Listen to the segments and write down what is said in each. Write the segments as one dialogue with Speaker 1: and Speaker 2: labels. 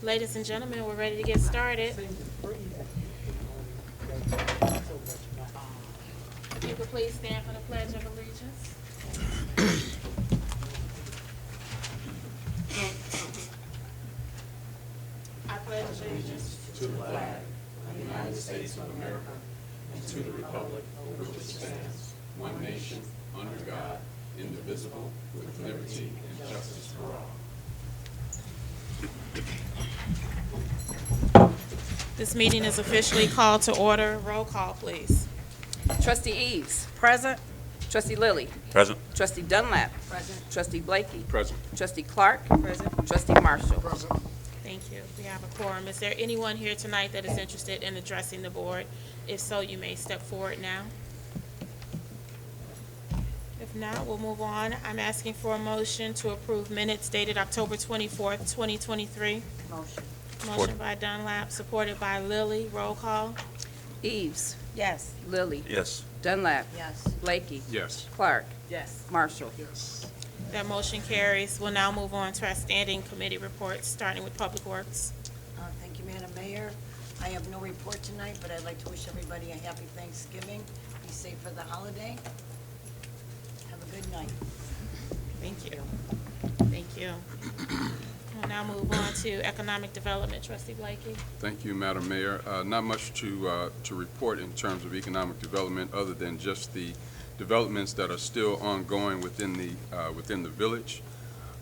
Speaker 1: Ladies and gentlemen, we're ready to get started. If you could please stand for the Pledge of Allegiance. I pledge allegiance
Speaker 2: to the flag of the United States of America and to the republic for which it stands, one nation, under God, indivisible, with liberty and justice for all.
Speaker 1: This meeting is officially called to order. Roll call, please.
Speaker 3: Trustee Eves.
Speaker 1: Present.
Speaker 3: Trustee Lilly.
Speaker 2: Present.
Speaker 3: Trustee Dunlap. Present. Trustee Blakey.
Speaker 2: Present.
Speaker 3: Trustee Clark. Present. Trustee Marshall.
Speaker 2: Present.
Speaker 1: Thank you. We have a quorum. Is there anyone here tonight that is interested in addressing the board? If so, you may step forward now. If not, we'll move on. I'm asking for a motion to approve minutes dated October 24th, 2023.
Speaker 3: Motion.
Speaker 1: Motion by Dunlap, supported by Lilly. Roll call.
Speaker 3: Eves.
Speaker 1: Yes.
Speaker 3: Lilly.
Speaker 2: Yes.
Speaker 3: Dunlap.
Speaker 4: Yes.
Speaker 3: Blakey.
Speaker 2: Yes.
Speaker 3: Clark.
Speaker 4: Yes.
Speaker 3: Marshall.
Speaker 2: Yes.
Speaker 1: That motion carries. We'll now move on to our standing committee reports, starting with Public Works.
Speaker 4: Thank you, Madam Mayor. I have no report tonight, but I'd like to wish everybody a happy Thanksgiving. Be safe for the holiday. Have a good night.
Speaker 1: Thank you. Thank you. We'll now move on to Economic Development. Trustee Blakey.
Speaker 5: Thank you, Madam Mayor. Not much to report in terms of economic development, other than just the developments that are still ongoing within the village.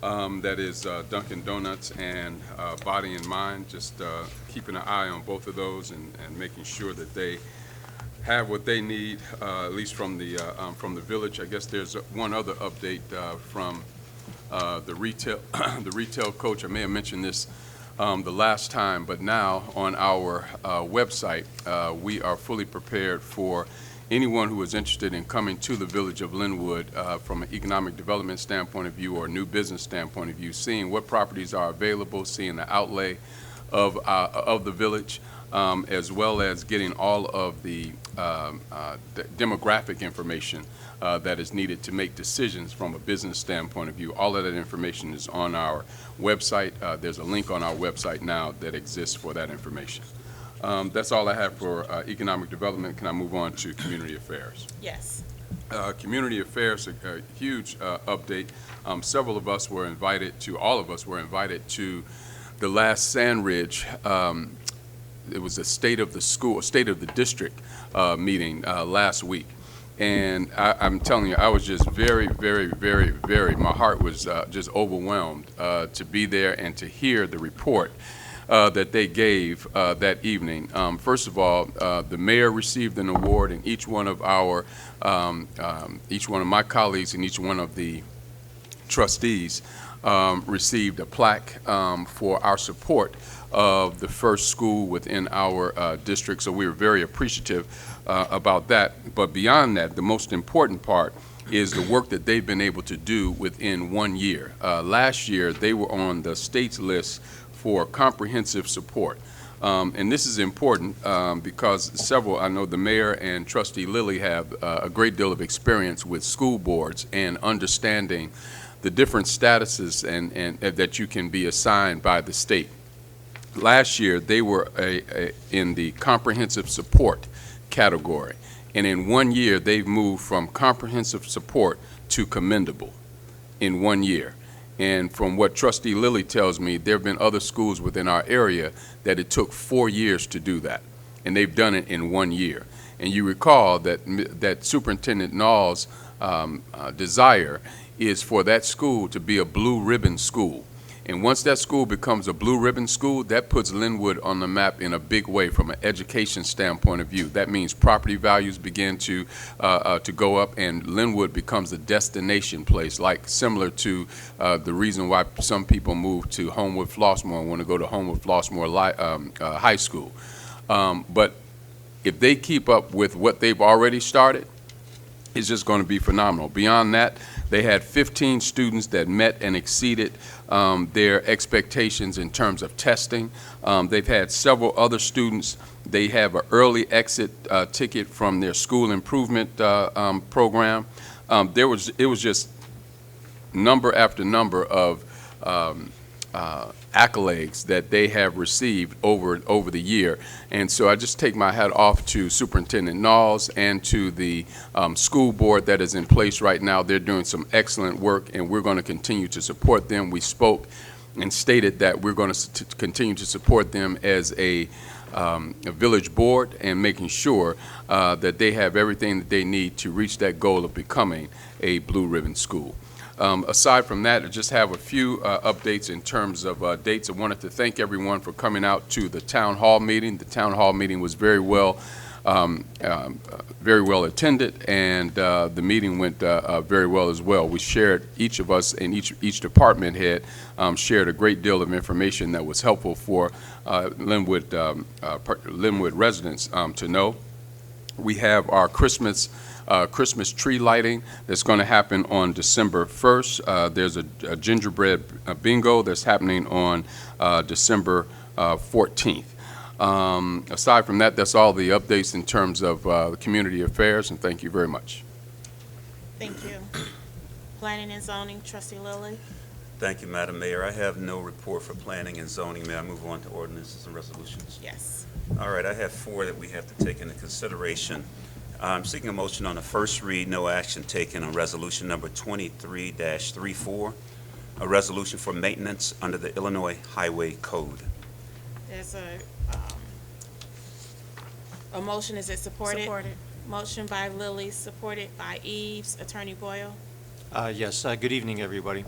Speaker 5: That is Dunkin' Donuts and Body and Mind. Just keeping an eye on both of those and making sure that they have what they need, at least from the village. I guess there's one other update from the retail the retail coach. I may have mentioned this the last time, but now on our website, we are fully prepared for anyone who is interested in coming to the village of Lynwood from an economic development standpoint of view or a new business standpoint of view, seeing what properties are available, seeing the outlay of the village, as well as getting all of the demographic information that is needed to make decisions from a business standpoint of view. All of that information is on our website. There's a link on our website now that exists for that information. That's all I have for economic development. Can I move on to community affairs?
Speaker 1: Yes.
Speaker 5: Community affairs, a huge update. Several of us were invited to, all of us were invited to the last Sandridge. It was a state of the school, state of the district meeting last week. And I'm telling you, I was just very, my heart was just overwhelmed to be there and to hear the report that they gave that evening. First of all, the mayor received an award, and each one of my colleagues and each one of the trustees received a plaque for our support of the first school within our district. So we were very appreciative about that. But beyond that, the most important part is the work that they've been able to do within 1 year. Last year, they were on the state's list for comprehensive support. And this is important because I know the mayor and Trustee Lilly have a great deal of experience with school boards and understanding the different statuses and that you can be assigned by the state. Last year, they were in the comprehensive support category. And in 1 year, they've moved from comprehensive support to commendable in 1 year. And from what Trustee Lilly tells me, there have been other schools within our area that it took 4 years to do that, and they've done it in 1 year. And you recall that Superintendent Nall's desire is for that school to be a blue ribbon school. And once that school becomes a blue ribbon school, that puts Lynwood on the map in a big way from an education standpoint of view. That means property values begin to go up, and Lynwood becomes a destination place, like similar to the reason why some people move to Homewood Flossmoor and want to go to Homewood Flossmoor High School. But if they keep up with what they've already started, it's just going to be phenomenal. Beyond that, they had 15 students that met and exceeded their expectations in terms of testing. They've had several other students. They have an early exit ticket from their school improvement program. It was just number after number of accolades that they have received over the year. And so I just take my hat off to Superintendent Knowles and to the school board that is in place right now. They're doing some excellent work, and we're going to continue to support them. We spoke and stated that we're going to continue to support them as a village board and making sure that they have everything that they need to reach that goal of becoming a blue ribbon school. Aside from that, I just have a few updates in terms of dates. I wanted to thank everyone for coming out to the town hall meeting. The town hall meeting was very well attended, and the meeting went very well as well. We shared, each of us and each department head shared a great deal of information that was helpful for Lynwood residents to know. We have our Christmas tree lighting that's going to happen on December 1st. There's a gingerbread bingo that's happening on December 14th. Aside from that, that's all the updates in terms of community affairs, and thank you very much.
Speaker 1: Thank you. Planning and zoning, trustee Lilly.
Speaker 2: Thank you, Madam Mayor. I have no report for planning and zoning. May I move on to ordinances and resolutions?
Speaker 1: Yes.
Speaker 2: All right, I have 4 that we have to take into consideration. I'm seeking a motion on the first read, no action taken on resolution number 23-34, a resolution for maintenance under the Illinois Highway Code.
Speaker 1: There's a motion. Is it supported?
Speaker 6: Supported.
Speaker 1: Motion by Lilly, supported by Eves. Attorney Boyle.
Speaker 6: Yes, good evening, everybody.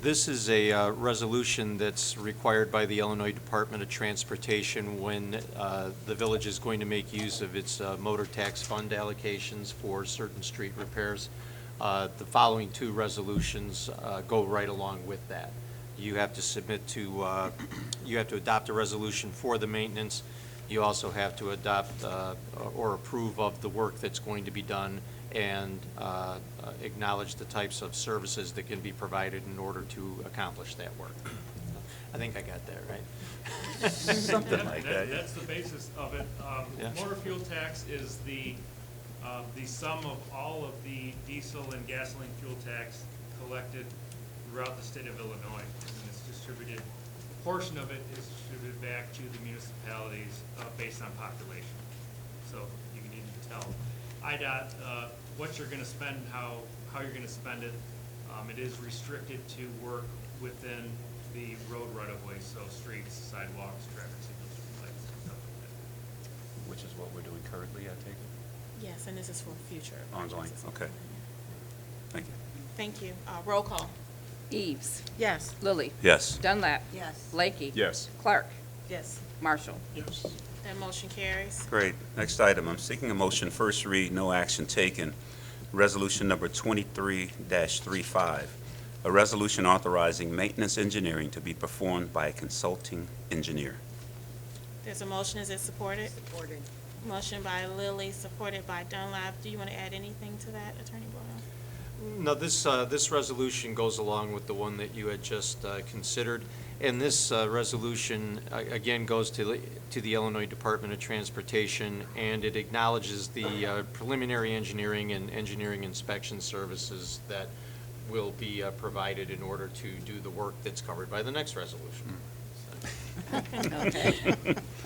Speaker 6: This is a resolution that's required by the Illinois Department of Transportation when the village is going to make use of its motor tax fund allocations for certain street repairs. The following 2 resolutions go right along with that. You have to submit to, you have to adopt a resolution for the maintenance. You also have to adopt or approve of the work that's going to be done and acknowledge the types of services that can be provided in order to accomplish that work. I think I got that right.
Speaker 2: Something like that.
Speaker 7: That's the basis of it.
Speaker 6: Yeah.
Speaker 7: Motor fuel tax is the sum of all of the diesel and gasoline fuel tax collected throughout the state of Illinois. And it's distributed, a portion of it is distributed back to the municipalities based on population. So you can even tell IDOT what you're gonna spend, how you're gonna spend it. It is restricted to work within the road right-of-way, so streets, sidewalks, traffic signals, lights, stuff like that.
Speaker 2: Which is what we're doing currently, I take it?
Speaker 1: Yes, and this is for future.
Speaker 2: Ongoing, okay. Thank you.
Speaker 1: Thank you. Roll call.
Speaker 3: Eves.
Speaker 1: Yes.
Speaker 3: Lilly.
Speaker 2: Yes.
Speaker 3: Dunlap.
Speaker 4: Yes.
Speaker 3: Blakey.
Speaker 5: Yes.
Speaker 3: Clark.
Speaker 4: Yes.
Speaker 3: Marshall.
Speaker 1: That motion carries.
Speaker 2: Great. Next item, I'm seeking a motion, first read, no action taken. Resolution number 23-35, a resolution authorizing maintenance engineering to be performed by a consulting engineer.
Speaker 1: There's a motion. Is it supported?
Speaker 4: Supported.
Speaker 1: Motion by Lilly, supported by Dunlap. Do you want to add anything to that, Attorney Boyle?
Speaker 6: No, this resolution goes along with the one that you had just considered. And this resolution, again, goes to the Illinois Department of Transportation, and it acknowledges the preliminary engineering and engineering inspection services that will be provided in order to do the work that's covered by the next resolution.
Speaker 3: Okay.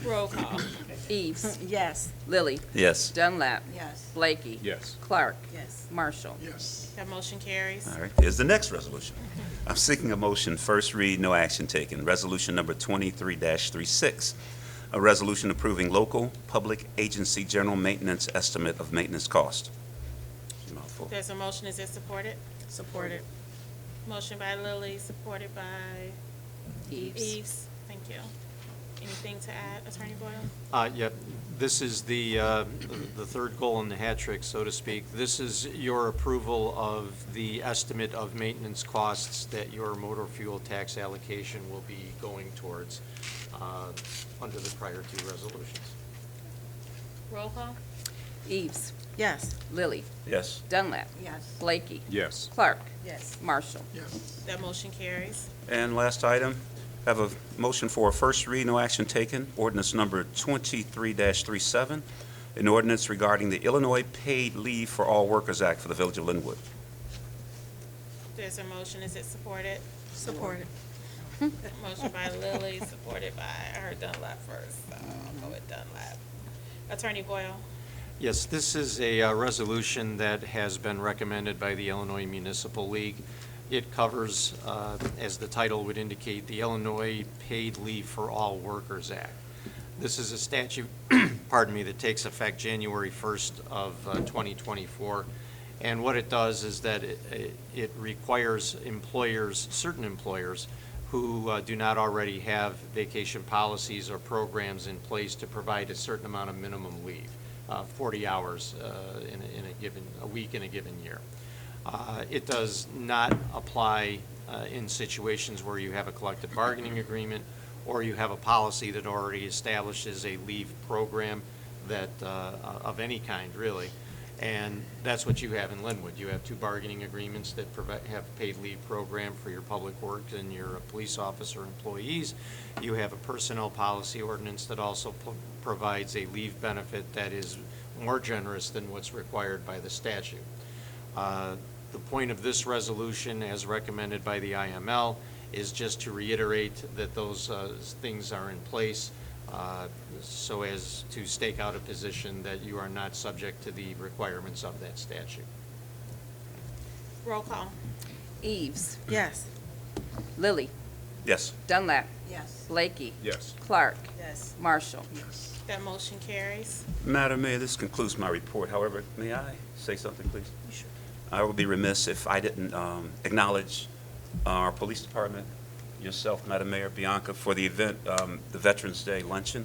Speaker 1: Roll call.
Speaker 3: Eves.
Speaker 4: Yes.
Speaker 3: Lilly.
Speaker 2: Yes.
Speaker 3: Dunlap.
Speaker 4: Yes.
Speaker 3: Blakey.
Speaker 5: Yes.
Speaker 3: Clark.
Speaker 4: Yes.
Speaker 3: Marshall.
Speaker 5: Yes.
Speaker 1: That motion carries.
Speaker 2: All right, here's the next resolution. I'm seeking a motion, first read, no action taken. Resolution number 23-36, a resolution approving local public agency general maintenance estimate of maintenance cost. Mouthful.
Speaker 1: There's a motion. Is it supported? Supported. Motion by Lilly, supported by Eves. Thank you. Anything to add, Attorney Boyle?
Speaker 6: Yeah, this is the third goal in the hat trick, so to speak. This is your approval of the estimate of maintenance costs that your motor fuel tax allocation will be going towards under the prior 2 resolutions.
Speaker 1: Roll call.
Speaker 3: Eves.
Speaker 4: Yes.
Speaker 3: Lilly.
Speaker 2: Yes.
Speaker 3: Dunlap.
Speaker 4: Yes.
Speaker 3: Blakey.
Speaker 5: Yes.
Speaker 3: Clark.
Speaker 4: Yes.
Speaker 3: Marshall.
Speaker 1: That motion carries.
Speaker 2: And last item, have a motion for a first read, no action taken. Ordinance number 23-37, an ordinance regarding the Illinois Paid Leave for All Workers Act for the Village of Lynwood.
Speaker 1: There's a motion. Is it supported?
Speaker 4: Supported.
Speaker 1: Motion by Lilly, supported by, I heard Dunlap first, so I'll go with Dunlap. Attorney Boyle?
Speaker 6: Yes, this is a resolution that has been recommended by the Illinois Municipal League. It covers, as the title would indicate, the Illinois Paid Leave for All Workers Act. This is a statute, pardon me, that takes effect January 1st of 2024. And what it does is that it requires employers, certain employers, who do not already have vacation policies or programs in place to provide a certain amount of minimum leave, 40 hours in a week in a given year. It does not apply in situations where you have a collective bargaining agreement or you have a policy that already establishes a leave program that of any kind, really. And that's what you have in Lynwood. You have 2 bargaining agreements that have a paid leave program for your public works and your police officer employees. You have a personnel policy ordinance that also provides a leave benefit that is more generous than what's required by the statute. The point of this resolution, as recommended by the IML, is just to reiterate that those things are in place so as to stake out a position that you are not subject to the requirements of that statute.
Speaker 1: Roll call.
Speaker 3: Eves.
Speaker 1: Yes.
Speaker 3: Lilly.
Speaker 2: Yes.
Speaker 3: Dunlap.
Speaker 4: Yes.
Speaker 3: Blakey.
Speaker 5: Yes.
Speaker 3: Clark.
Speaker 4: Yes.
Speaker 3: Marshall.
Speaker 1: That motion carries.
Speaker 2: Madam Mayor, this concludes my report. However, may I say something, please? Sure. I would be remiss if I didn't acknowledge our police department, yourself, Madam Mayor, Bianca, for the event, the Veterans Day luncheon.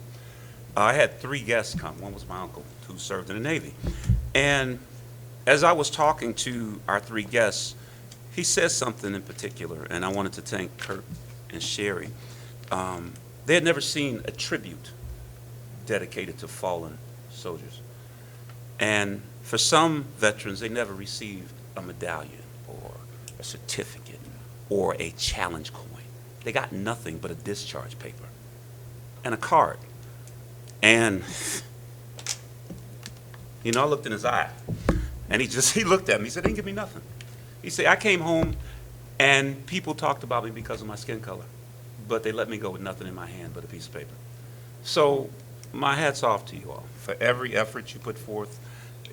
Speaker 2: I had 3 guests come. One was my uncle, who served in the Navy. And as I was talking to our 3 guests, he said something in particular, and I wanted to thank Kurt and Sherry. They had never seen a tribute dedicated to fallen soldiers. And for some veterans, they never received a medallion or a certificate or a challenge coin. They got nothing but a discharge paper and a card. And, you know, I looked in his eye, and he looked at me. He said, "They didn't give me nothing." He said, "I came home, and people talked about me because of my skin color, but they let me go with nothing in my hand but a piece of paper." So my hat's off to you all for every effort you put forth.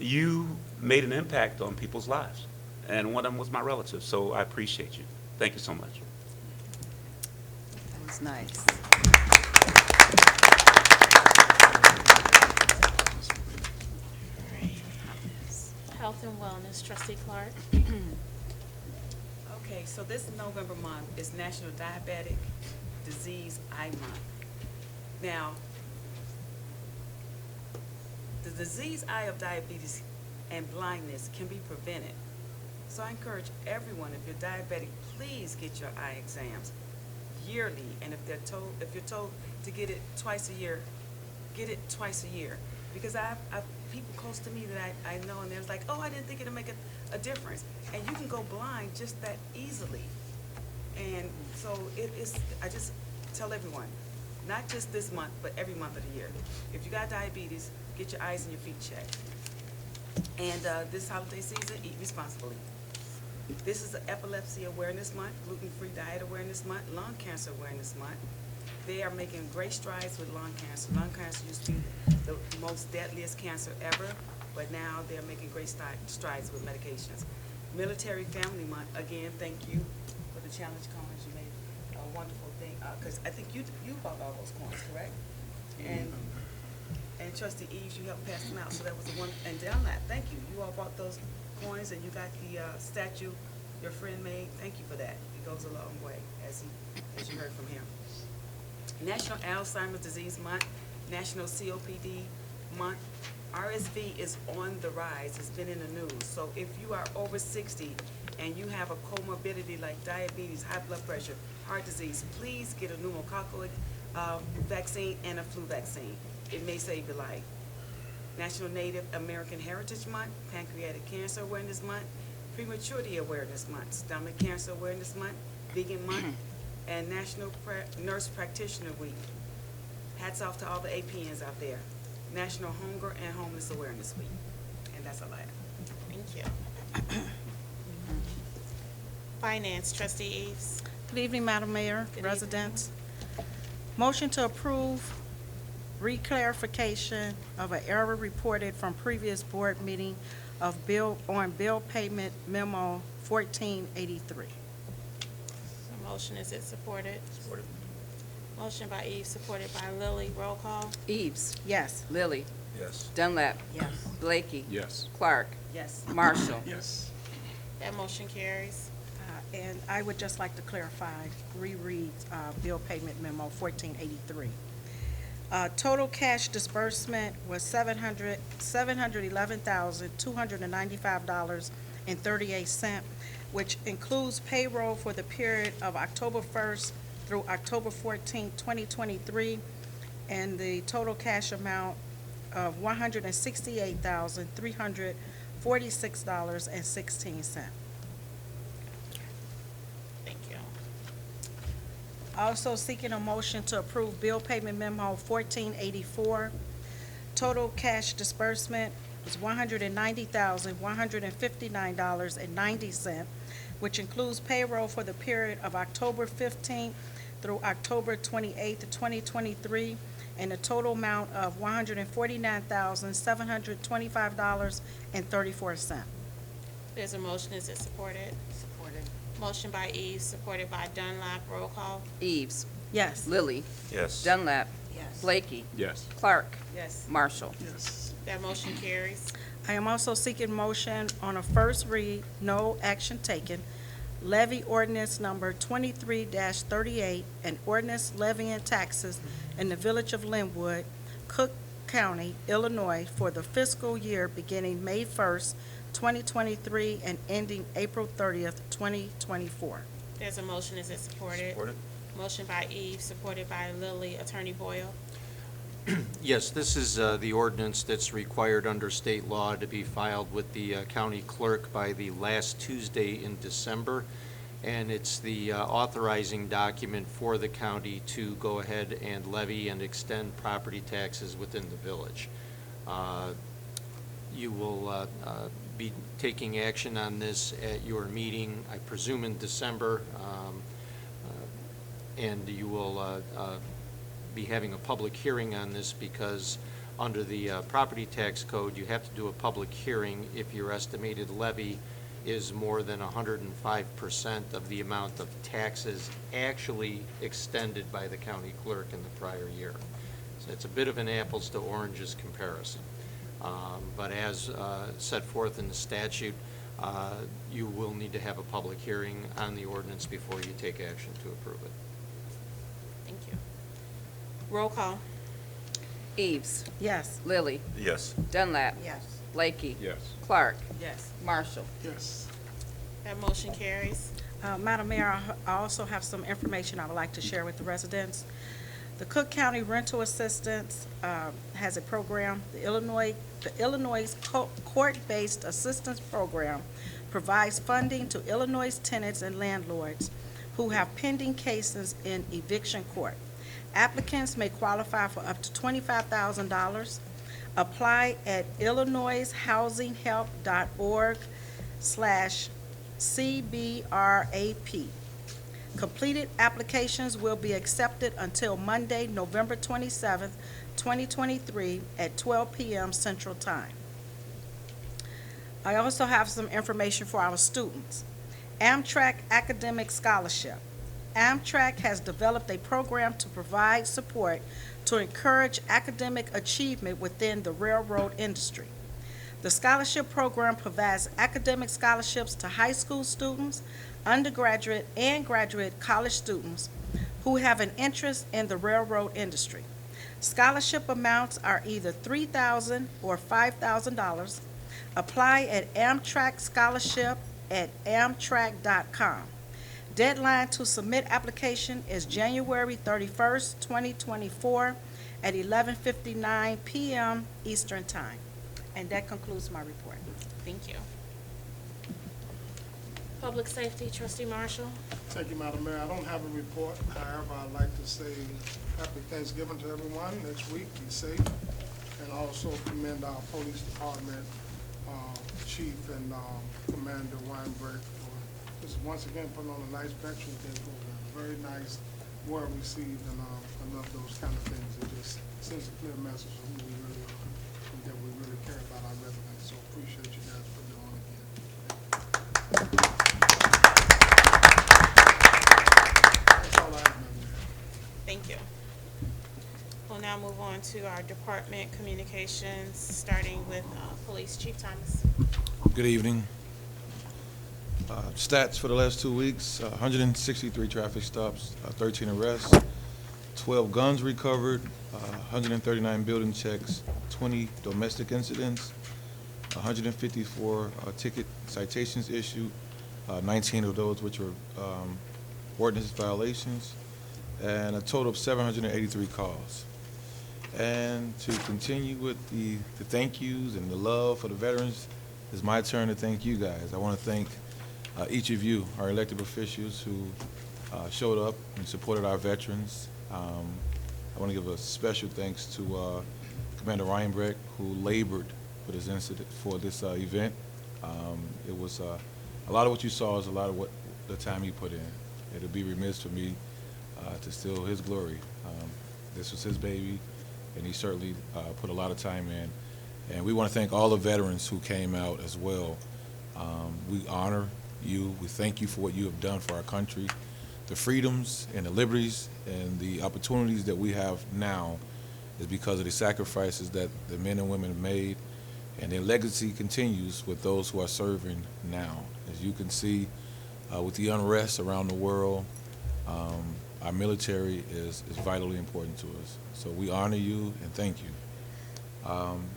Speaker 2: You made an impact on people's lives, and one of them was my relative, so I appreciate you. Thank you so much.
Speaker 3: That was nice.
Speaker 1: Health and Wellness, Trustee Clark.
Speaker 8: Okay, so this November month is National Diabetic Disease Eye Month. Now, the disease eye of diabetes and blindness can be prevented. So I encourage everyone, if you're diabetic, please get your eye exams yearly. And if you're told to get it twice a year, get it twice a year. Because I've people close to me that I know, and they're like, "Oh, I didn't think it'd make a difference." And you can go blind just that easily. And so I just tell everyone, not just this month, but every month of the year. If you got diabetes, get your eyes and your feet checked. And this holiday season, eat responsibly. This is the Epilepsy Awareness Month, Gluten-Free Diet Awareness Month, Lung Cancer Awareness Month. They are making great strides with lung cancer. Lung cancer used to be the most deadliest cancer ever, but now they're making great strides with medications. Military Family Month, again, thank you for the challenge coins. You made a wonderful thing, because I think you bought all those coins, correct? And Trustee Eves, you helped pass them out, so that was a one. And Dunlap, thank you. You all bought those coins, and you got the statue your friend made. Thank you for that. It goes a long way, as you heard from him. National Alzheimer's Disease Month, National COPD Month. RSV is on the rise. It's been in the news. So if you are over 60 and you have a comorbidity like diabetes, high blood pressure, heart disease, please get a pneumococcal vaccine and a flu vaccine. It may save your life. National Native American Heritage Month, Pancreatic Cancer Awareness Month, Prematurity Awareness Month, Stomach Cancer Awareness Month, Vegan Month, and National Nurse Practitioner Week. Hats off to all the APNs out there. National Hunger and Homeless Awareness Week. And that's all I have.
Speaker 1: Thank you. Finance, Trustee Eves.
Speaker 9: Good evening, Madam Mayor,
Speaker 1: Good
Speaker 9: residents. Motion to approve reclarification of an error reported from previous board meeting of bill payment memo 1483.
Speaker 1: So motion, is it supported? Supported. Motion by Eves, supported by Lilly. Roll call.
Speaker 3: Eves.
Speaker 9: Yes.
Speaker 3: Lilly.
Speaker 2: Yes.
Speaker 3: Dunlap.
Speaker 4: Yes.
Speaker 3: Blakey.
Speaker 5: Yes.
Speaker 3: Clark.
Speaker 8: Yes.
Speaker 3: Marshall.
Speaker 5: Yes.
Speaker 1: That motion carries.
Speaker 9: And I would just like to clarify, reread bill payment memo 1483. Total cash disbursement was $711,295.38, which includes payroll for the period of October 1st through October 14th, 2023, and the total cash amount of $168,346.16.
Speaker 1: Thank you.
Speaker 9: Also seeking a motion to approve bill payment memo 1484. Total cash disbursement was $190,159.90, which includes payroll for the period of October 15th through October 28th, 2023, and a total amount of $149,725.34.
Speaker 1: There's a motion, is it supported?
Speaker 4: Supported.
Speaker 1: Motion by Eves, supported by Dunlap. Roll call.
Speaker 3: Eves.
Speaker 9: Yes.
Speaker 3: Lilly.
Speaker 2: Yes.
Speaker 3: Dunlap.
Speaker 4: Yes.
Speaker 3: Blakey.
Speaker 5: Yes.
Speaker 3: Clark.
Speaker 8: Yes.
Speaker 3: Marshall.
Speaker 5: Yes.
Speaker 1: That motion carries.
Speaker 9: I am also seeking motion on a first read, no action taken, levy ordinance number 23-38, and ordinance levying taxes in the village of Lynwood, Cook County, Illinois, for the fiscal year beginning May 1st, 2023, and ending April 30th, 2024.
Speaker 1: There's a motion, is it supported?
Speaker 2: Supported.
Speaker 1: Motion by Eves, supported by Lilly. Attorney Boyle.
Speaker 6: Yes, this is the ordinance that's required under state law to be filed with the county clerk by the last Tuesday in December, and it's the authorizing document for the county to go ahead and levy and extend property taxes within the village. You will be taking action on this at your meeting, I presume in December, and you will be having a public hearing on this because under the property tax code, you have to do a public hearing if your estimated levy is more than 105% of the amount of taxes actually extended by the county clerk in the prior year. So it's a bit of an apples to oranges comparison. But as set forth in the statute, you will need to have a public hearing on the ordinance before you take action to approve it.
Speaker 1: Thank you. Roll call.
Speaker 3: Eves.
Speaker 9: Yes.
Speaker 3: Lilly.
Speaker 2: Yes.
Speaker 3: Dunlap.
Speaker 4: Yes.
Speaker 3: Blakey.
Speaker 5: Yes.
Speaker 3: Clark.
Speaker 8: Yes.
Speaker 3: Marshall.
Speaker 5: Yes.
Speaker 1: That motion carries.
Speaker 9: Madam Mayor, I also have some information I would like to share with the residents. The Cook County Rental Assistance has a program. The Illinois Court-Based Assistance Program provides funding to Illinois tenants and landlords who have pending cases in eviction court. Applicants may qualify for up to $25,000. Apply at illinoishousinghelp.org/CBRAP. Completed applications will be accepted until Monday, November 27th, 2023 at 12 p.m. Central Time. I also have some information for our students. Amtrak Academic Scholarship. Amtrak has developed a program to provide support to encourage academic achievement within the railroad industry. The scholarship program provides academic scholarships to high school students, undergraduate and graduate college students who have an interest in the railroad industry. Scholarship amounts are either $3,000 or $5,000. Apply at Amtrak Scholarship at amtrak.com. Deadline to submit application is January 31st, 2024 at 11:59 p.m. Eastern Time. And that concludes my report.
Speaker 1: Thank you. Public Safety, Trustee Marshall.
Speaker 10: Thank you, Madam Mayor. I don't have a report. However, I'd like to say happy Thanksgiving to everyone next week. Be safe. And also commend our police department chief and Commander Weinberg for This is once again putting on a nice Veterans Day program. Very nice, well received, and I love those kind of things. It just sends a clear message of who we really are and that we really care about our residents. So appreciate you guys putting it on again. That's all I have, Madam Mayor.
Speaker 1: Thank you. We'll now move on to our department communications, starting with Police Chief Thomas.
Speaker 11: Good evening. Stats for the last 2 weeks, 163 traffic stops, 13 arrests, 12 guns recovered, 139 building checks, 20 domestic incidents, 154 ticket citations issued, 19 of those which were ordinance violations, and a total of 783 calls. And to continue with the thank yous and the love for the veterans, it's my turn to thank you guys. I want to thank each of you, our elected officials who showed up and supported our veterans. I want to give a special thanks to Commander Reinbrecht, who labored for this incident, for this event. It was a lot of what you saw is a lot of what the time he put in. It'd be remiss for me to steal his glory. This was his baby, and he certainly put a lot of time in. And we want to thank all the veterans who came out as well. We honor you. We thank you for what you have done for our country. The freedoms and the liberties and the opportunities that we have now is because of the sacrifices that the men and women have made, and their legacy continues with those who are serving now. As you can see, with the unrest around the world, our military is vitally important to us. So we honor you and thank you.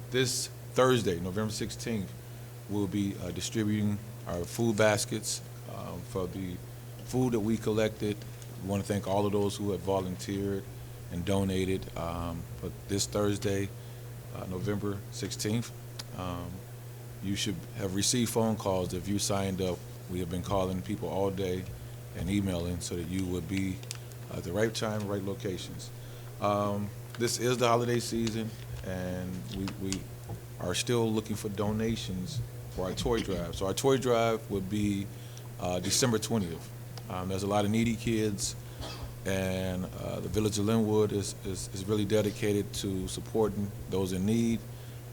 Speaker 11: This Thursday, November 16th, we'll be distributing our food baskets for the food that we collected. We want to thank all of those who have volunteered and donated. But this Thursday, November 16th, you should have received phone calls if you signed up. We have been calling people all day and emailing so that you would be at the right time, right locations. This is the holiday season, and we are still looking for donations for our toy drive. So our toy drive would be December 20th. There's a lot of needy kids, and the Village of Lynwood is really dedicated to supporting those in need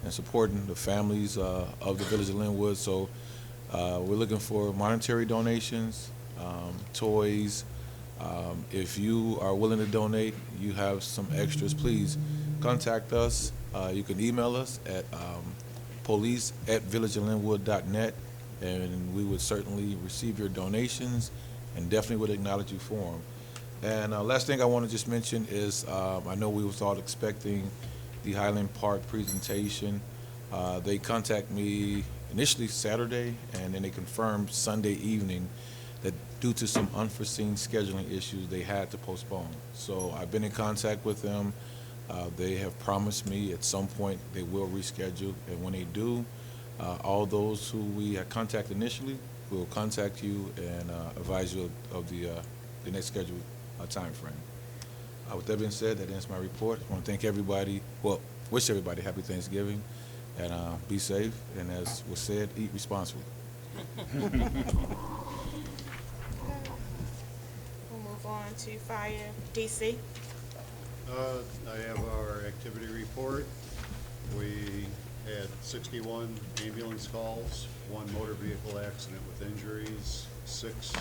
Speaker 11: and supporting the families of the Village of Lynwood. So we're looking for monetary donations, toys. If you are willing to donate, you have some extras, please contact us. You can email us at police@villageoflynwood.net, and we would certainly receive your donations and definitely would acknowledge you for them. And last thing I want to just mention is I know we was all expecting the Highland Park presentation. They contacted me initially Saturday, and then they confirmed Sunday evening that due to some unforeseen scheduling issues, they had to postpone. So I've been in contact with them. They have promised me at some point they will reschedule, and when they do, all those who we had contacted initially will contact you and advise you of the next scheduled time frame. With that being said, that ends my report. I want to thank everybody, well, wish everybody happy Thanksgiving, and be safe, and as was said, eat responsibly.
Speaker 1: We'll move on to Fire. DC.
Speaker 12: I have our activity report. We had 61 ambulance calls, 1 motor vehicle accident with injuries, 6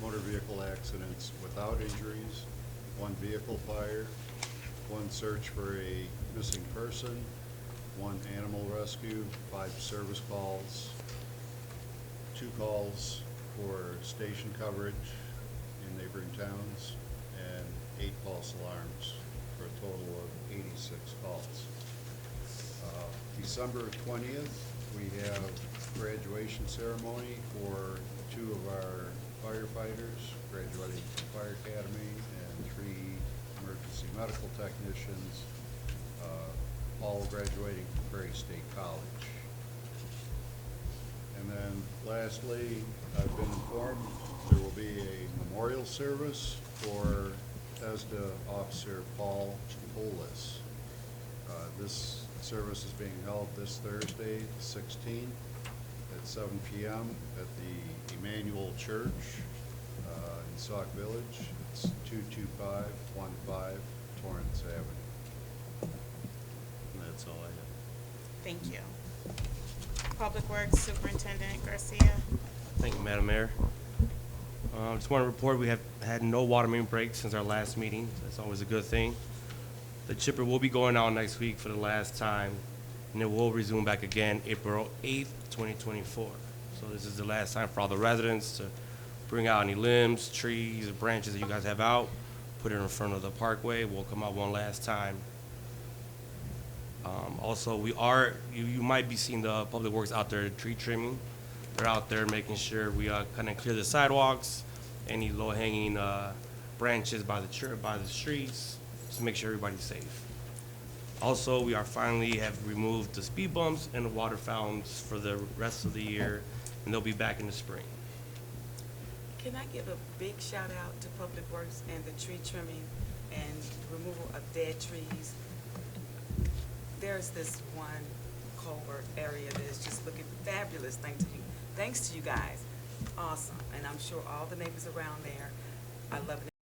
Speaker 12: motor vehicle accidents without injuries, 1 vehicle fire, 1 search for a missing person, 1 animal rescue, 5 service calls, 2 calls for station coverage in neighboring towns, and 8 false alarms, for a total of 86 calls. December 20th, we have graduation ceremony for 2 of our firefighters graduating from Fire Academy and 3 emergency medical technicians, all graduating from Prairie State College. And then lastly, I've been informed there will be a memorial service for ESDA Officer Paul Polis. This service is being held this Thursday, the 16th, at 7 p.m. at the Emmanuel Church in Sauk Village. It's 22515 Torrance Avenue. And that's all I have.
Speaker 1: Thank you. Public Works Superintendent Garcia.
Speaker 13: Thank you, Madam Mayor. Just want to report we have had no water main breaks since our last meeting. That's always a good thing. The chipper will be going out next week for the last time, and it will resume back again April 8th, 2024. So this is the last time for all the residents to bring out any limbs, trees, or branches that you guys have out, put it in front of the parkway. We'll come out one last time. Also, you might be seeing the Public Works out there tree trimming. They're out there making sure we kind of clear the sidewalks, any low-hanging branches by the streets, to make sure everybody's safe. Also, we are finally have removed the speed bumps and the water fountains for the rest of the year, and they'll be back in the spring.
Speaker 8: Can I give a big shout out to Public Works and the tree trimming and removal of dead trees? There's this one culvert area that is just looking fabulous, thanks to you guys. Awesome, and I'm sure all the neighbors around there are loving it.